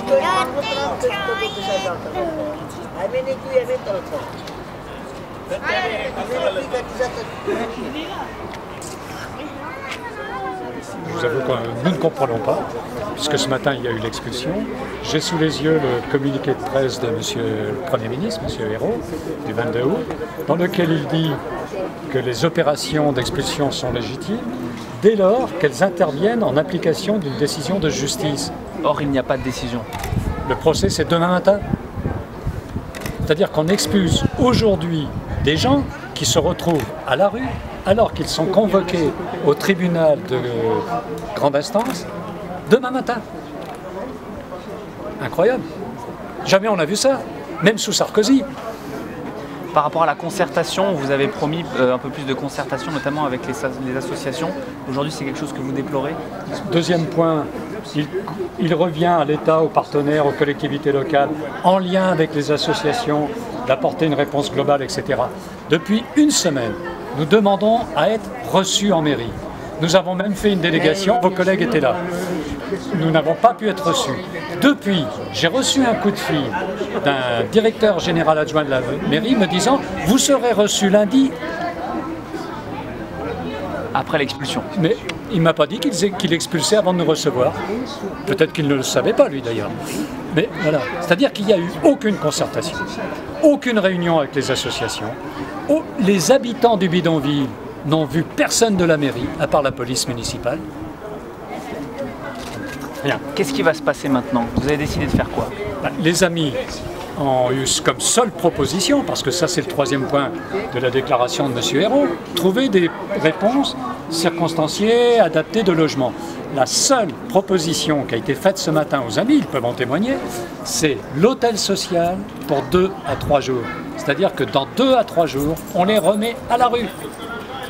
Je vous avoue que nous ne comprenons pas, puisque ce matin il y a eu l'expulsion. J'ai sous les yeux le communiqué de presse de Monsieur le Premier ministre, M. Ayrault, du 22 août, dans lequel il dit que les opérations d'expulsion sont légitimes dès lors qu'elles interviennent en application d'une décision de justice. Or, il n'y a pas de décision. Le procès, c'est demain matin. C'est-à-dire qu'on expulse aujourd'hui des gens qui se retrouvent à la rue alors qu'ils sont convoqués au tribunal de grande instance demain matin. Incroyable. Jamais on a vu ça, même sous Sarkozy. Par rapport à la concertation, vous avez promis un peu plus de concertation, notamment avec les associations. Aujourd'hui, c'est quelque chose que vous déplorez? Deuxième point, il revient à l'État, aux partenaires, aux collectivités locales, en lien avec les associations, d'apporter une réponse globale, etc. Depuis une semaine, nous demandons à être reçus en mairie. Nous avons même fait une délégation, vos collègues étaient là. Nous n'avons pas pu être reçus. Depuis, j'ai reçu un coup de fil d'un directeur général adjoint de la mairie me disant « Vous serez reçus lundi ». Après l'expulsion. Mais il ne m'a pas dit qu'il expulsait avant de nous recevoir. Peut-être qu'il ne le savait pas, lui, d'ailleurs. Mais voilà. C'est-à-dire qu'il n'y a eu aucune concertation, aucune réunion avec les associations. Les habitants du bidonville n'ont vu personne de la mairie, à part la police municipale. Rien. Qu'est-ce qui va se passer maintenant? Vous avez décidé de faire quoi? Les amis ont eu comme seule proposition, parce que ça c'est le troisième point de la déclaration de M. Ayrault, trouver des réponses circonstanciées, adaptées de logement. La seule proposition qui a été faite ce matin aux amis, ils peuvent en témoigner, c'est l'hôtel social pour 2 à 3 jours. C'est-à-dire que dans 2 à 3 jours, on les remet à la rue.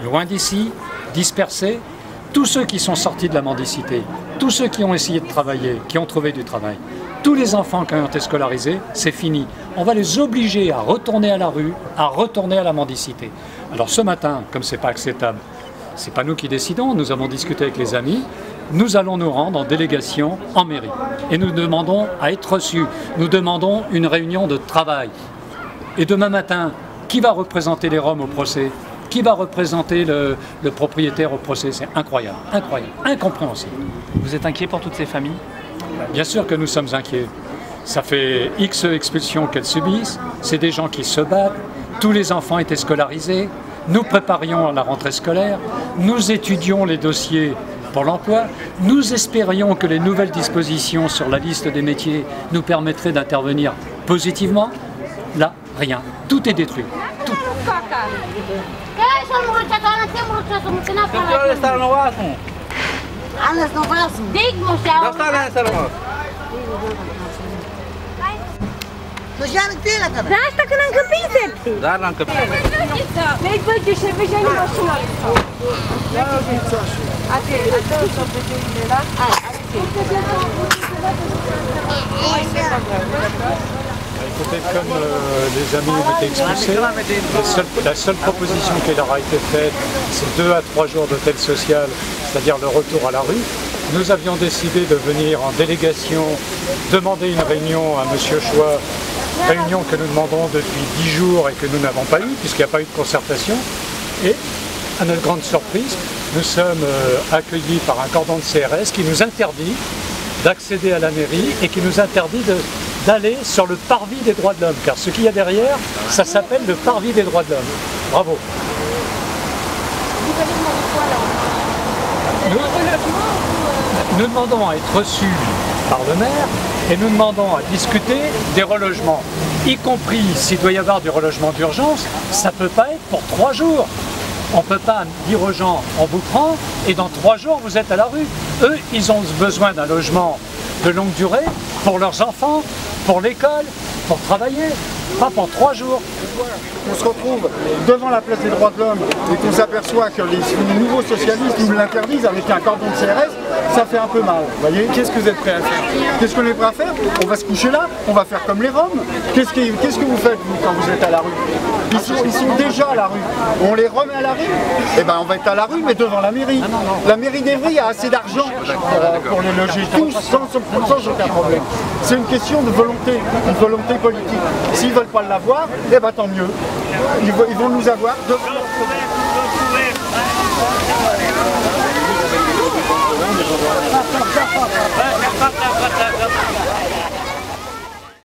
Loin d'ici, dispersés, tous ceux qui sont sortis de la mendicité, tous ceux qui ont essayé de travailler, qui ont trouvé du travail, tous les enfants qui ont été scolarisés, c'est fini. On va les obliger à retourner à la rue, à retourner à la mendicité. Alors ce matin, comme ce n'est pas acceptable, ce n'est pas nous qui décidons, nous avons discuté avec les amis, nous allons nous rendre en délégation en mairie. Et nous demandons à être reçus, nous demandons une réunion de travail. Et demain matin, qui va représenter les Roms au procès? Qui va représenter le propriétaire au procès? C'est incroyable, incroyable, incompréhensible. Vous êtes inquiet pour toutes ces familles? Bien sûr que nous sommes inquiets. Ça fait X expulsions qu'elles subissent, c'est des gens qui se battent, tous les enfants étaient scolarisés, nous préparions la rentrée scolaire, nous étudions les dossiers pour l'emploi, nous espérions que les nouvelles dispositions sur la liste des métiers nous permettraient d'intervenir positivement. Là, rien, tout est détruit. Tout. Écoutez, comme les amis ont été expulsés, la seule proposition qui leur a été faite, c'est 2 à 3 jours d'hôtel social, c'est-à-dire le retour à la rue. Nous avions décidé de venir en délégation demander une réunion à M. Choix, réunion que nous demandons depuis 10 jours et que nous n'avons pas eu, puisqu'il n'y a pas eu de concertation. Et, à notre grande surprise, nous sommes accueillis par un cordon de CRS qui nous interdit d'accéder à la mairie et qui nous interdit d'aller sur le parvis des droits de l'homme, car ce qu'il y a derrière, ça s'appelle le parvis des droits de l'homme. Bravo. Vous allez demander quoi alors? Nous demandons à être reçus par le maire et nous demandons à discuter des relogements, y compris s'il doit y avoir du relogement d'urgence, ça ne peut pas être pour 3 jours. On ne peut pas dire aux gens, on vous prend et dans 3 jours vous êtes à la rue. Eux, ils ont besoin d'un logement de longue durée pour leurs enfants, pour l'école, pour travailler. pas pour 3 jours. On se retrouve devant la place des droits de l'homme et qu'on s'aperçoit que les nouveaux socialistes nous l'interdisent avec un cordon de CRS, ça fait un peu mal. Vous voyez, qu'est-ce que vous êtes prêts à faire? Qu'est-ce qu'on est prêt à faire? On va se coucher là, on va faire comme les Roms. Qu'est-ce que vous faites vous, quand vous êtes à la rue? Ils sont déjà à la rue. On les remet à la rue? Eh ben on va être à la rue mais devant la mairie. La mairie d'Evry a assez d'argent pour les loger tous sans aucun problème. C'est une question de volonté, une volonté politique. S'ils ne veulent pas l'avoir, eh ben tant mieux. Ils vont nous avoir devant leur